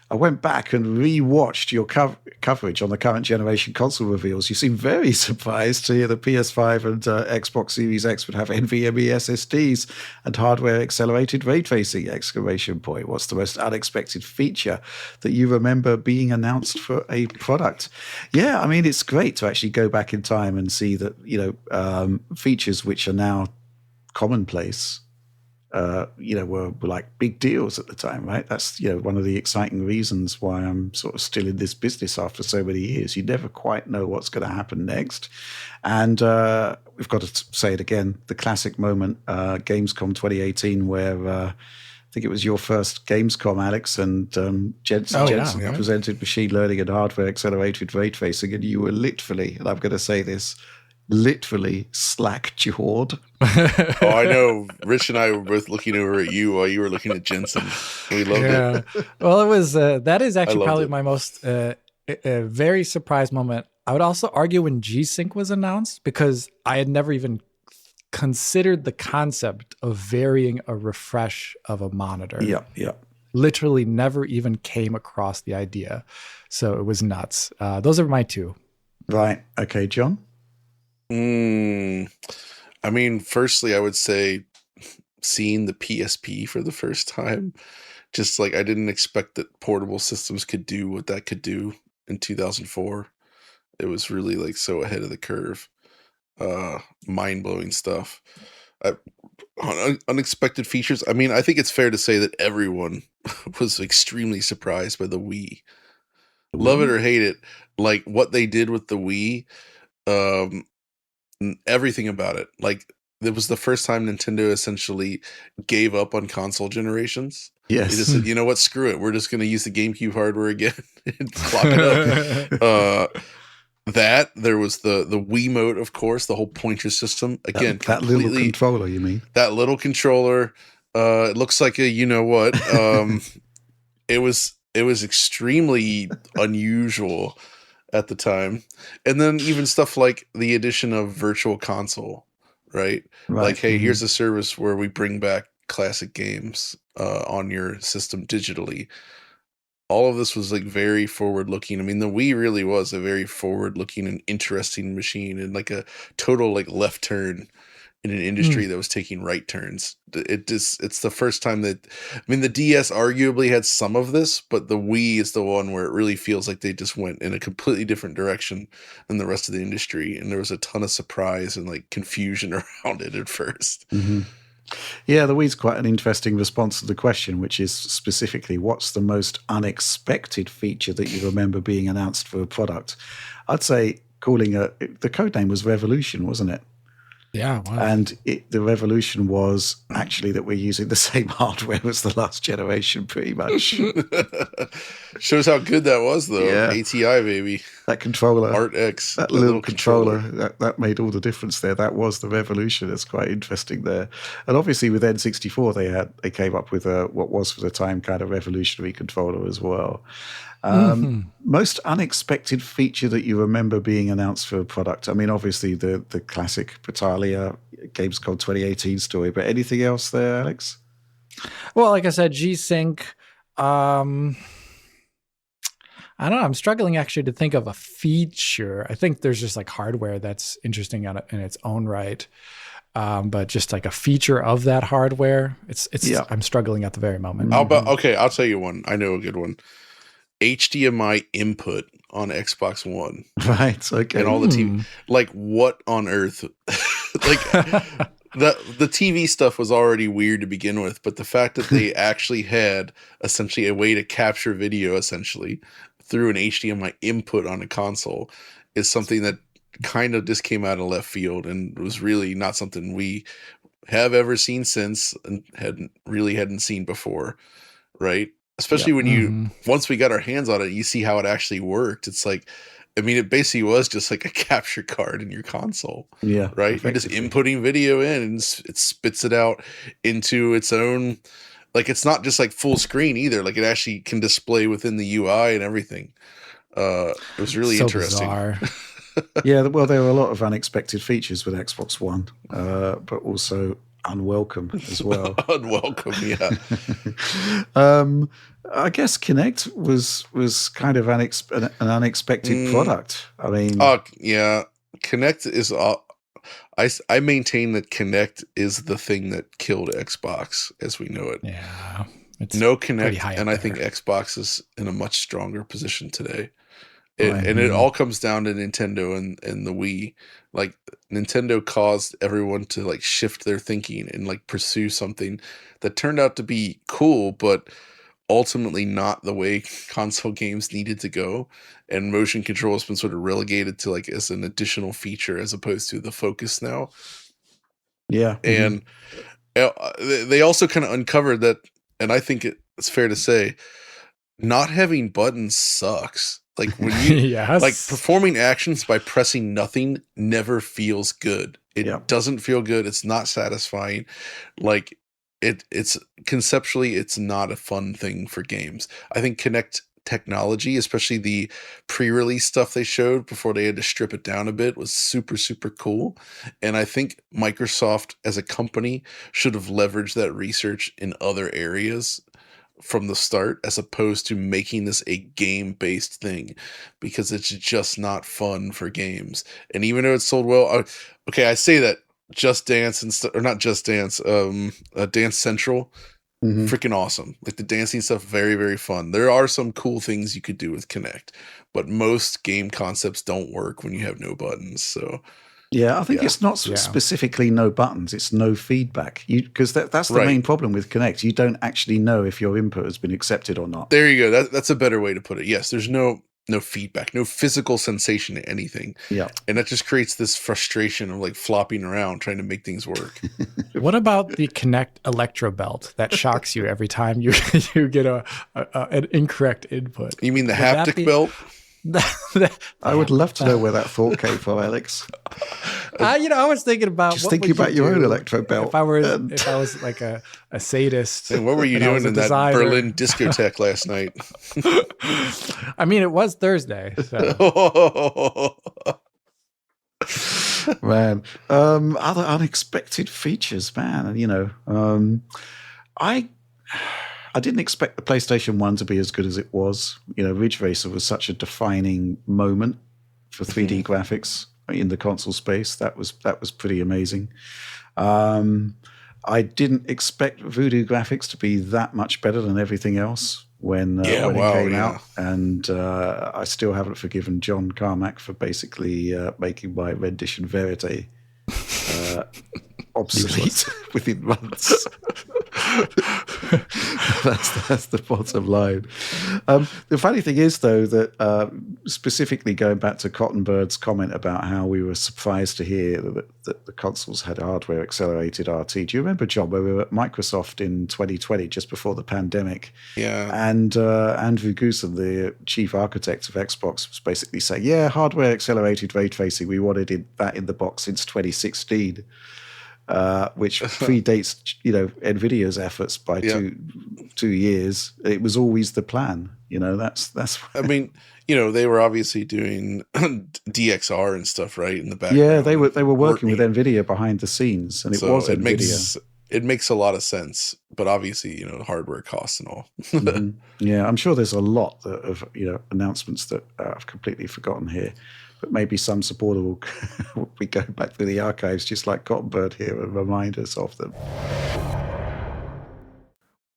I went back and re-watched your coverage on the current generation console reveals. You seem very surprised to hear the PS5 and Xbox Series X would have NVMe SSDs and hardware-accelerated ray tracing! Exclamation point. What's the most unexpected feature that you remember being announced for a product? Yeah, I mean, it's great to actually go back in time and see that, features which are now commonplace were like big deals at the time, right? That's, one of the exciting reasons why I'm sort of still in this business after so many years. You never quite know what's going to happen next. And we've got to say it again, the classic moment, Gamescom 2018, where I think it was your first Gamescom, Alex, and Jensen presented machine learning and hardware accelerated ray tracing, and you were literally, and I'm going to say this, literally slack-jawed. Oh, I know. Rich and I were both looking over at you while you were looking at Jensen. We loved it. Well, it was that is actually probably my most very surprised moment. I would also argue when G-Sync was announced, because I had never even considered the concept of varying a refresh of a monitor. Yeah. Literally never even came across the idea. So it was nuts. Those are my two. Right. Okay, John? I mean, firstly, I would say seeing the PSP for the first time, just like I didn't expect that portable systems could do what that could do in 2004. It was really like so ahead of the curve. Mind-blowing stuff. Unexpected features. I mean, I think it's fair to say that everyone was extremely surprised by the Wii. Love it or hate it, like what they did with the Wii, everything about it. Like, it was the first time Nintendo essentially gave up on console generations. Yes. They just said, you know what, screw it. We're just going to use the GameCube hardware again and clock it up. That, there was the Wiimote, of course, the whole pointer system. Again, that little controller, you mean? That little controller. It looks like a you-know-what. It was extremely unusual at the time. And then even stuff like the addition of Virtual Console, right? Like, hey, here's a service where we bring back classic games on your system digitally. All of this was like very forward looking. I mean, the Wii really was a very forward looking and interesting machine, and like a total like left turn in an industry that was taking right turns. It's the first time that, I mean, the DS arguably had some of this, but the Wii is the one where it really feels like they just went in a completely different direction than the rest of the industry. And there was a ton of surprise and like confusion around it at first. Mm-hmm. Yeah, the Wii's quite an interesting response to the question, which is specifically, what's the most unexpected feature that you remember being announced for a product? I'd say the code name was Revolution, wasn't it? Yeah, wow. And the revolution was actually that we're using the same hardware as the last generation, pretty much. Shows how good that was, though. Yeah. ATI, baby. That controller. ArtX. That little controller. That made all the difference there. That was the revolution. It's quite interesting there. And obviously with N64, they came up with what was for the time kind of revolutionary controller as well. Most unexpected feature that you remember being announced for a product? I mean, obviously the classic Battaglia Gamescom 2018 story, but anything else there, Alex? Well, like I said, G-Sync. I don't know. I'm struggling actually to think of a feature. I think there's just like hardware that's interesting in its own right. But just like a feature of that hardware, I'm struggling at the very moment. I'll tell you one. I know a good one. HDMI input on Xbox One. Right. Okay. And all the TV. Like, what on earth? Like, the TV stuff was already weird to begin with, but the fact that they actually had essentially a way to capture video essentially through an HDMI input on a console is something that kind of just came out of left field and was really not something we have ever seen since and hadn't seen before, right? Especially when once we got our hands on it, you see how it actually worked. It's like, I mean, it basically was just like a capture card in your console. Yeah. Right? You're just inputting video in and it spits it out into its own, like, it's not just like full screen either. Like, it actually can display within the UI and everything. It was really interesting. Bizarre. Yeah, well, there were a lot of unexpected features with Xbox One, but also unwelcome as well. Unwelcome, yeah. I guess Kinect was kind of an unexpected product. I mean, yeah, Kinect is. I maintain that Kinect is the thing that killed Xbox as we know it. Yeah, it's no Kinect, and I think Xbox is in a much stronger position today. And it all comes down to Nintendo and the Wii. Like, Nintendo caused everyone to like shift their thinking and like pursue something that turned out to be cool, but ultimately not the way console games needed to go. And motion control has been sort of relegated to like as an additional feature as opposed to the focus now. Yeah. And they also kind of uncovered that, and I think it's fair to say, not having buttons sucks. Like when you like performing actions by pressing nothing never feels good. It doesn't feel good. It's not satisfying. Like it's conceptually, it's not a fun thing for games. I think Kinect technology, especially the pre-release stuff they showed before they had to strip it down a bit, was super, super cool. And I think Microsoft as a company should have leveraged that research in other areas from the start, as opposed to making this a game-based thing, because it's just not fun for games. And even though it's sold well, okay, I say that Just Dance or not Just Dance, Dance Central, freaking awesome. Like the dancing stuff, very, very fun. There are some cool things you could do with Kinect, but most game concepts don't work when you have no buttons. So yeah, I think it's not specifically no buttons, it's no feedback. Because that's the main problem with Kinect. You don't actually know if your input has been accepted or not. There you go. That's a better way to put it. Yes, there's no feedback, no physical sensation to anything. Yeah. And that just creates this frustration of like flopping around trying to make things work. What about the Kinect Electro Belt that shocks you every time you get an incorrect input? You mean the haptic belt? I would love to know where that thought came from, Alex. I was thinking about just thinking about your own electro belt. If I was like a sadist. And what were you doing in that Berlin discotheque last night? I mean, it was Thursday. So. Man, other unexpected features, man. I didn't expect the PlayStation 1 to be as good as it was. Ridge Racer was such a defining moment for 3D graphics in the console space. That was pretty amazing. I didn't expect Voodoo graphics to be that much better than everything else when it came out. And I still haven't forgiven John Carmack for basically making my rendition Verite obsolete within months. That's the bottom line. The funny thing is, though, that specifically going back to Cottonbird's comment about how we were surprised to hear that the consoles had hardware accelerated RT. Do you remember, John, when we were at Microsoft in 2020, just before the pandemic? Yeah. And Andrew Goosen, the chief architect of Xbox, was basically saying, yeah, hardware accelerated ray tracing. We wanted that in the box since 2016. Which predates, NVIDIA's efforts by 2 years. It was always the plan. That's. I mean, they were obviously doing DXR and stuff, right, in the background. Yeah, they were working with NVIDIA behind the scenes, and it was NVIDIA. It makes a lot of sense, but obviously, hardware costs and all. Yeah, I'm sure there's a lot of announcements that I've completely forgotten here. But maybe some supporter will we go back through the archives, just like Cottonbird here, and remind us of them.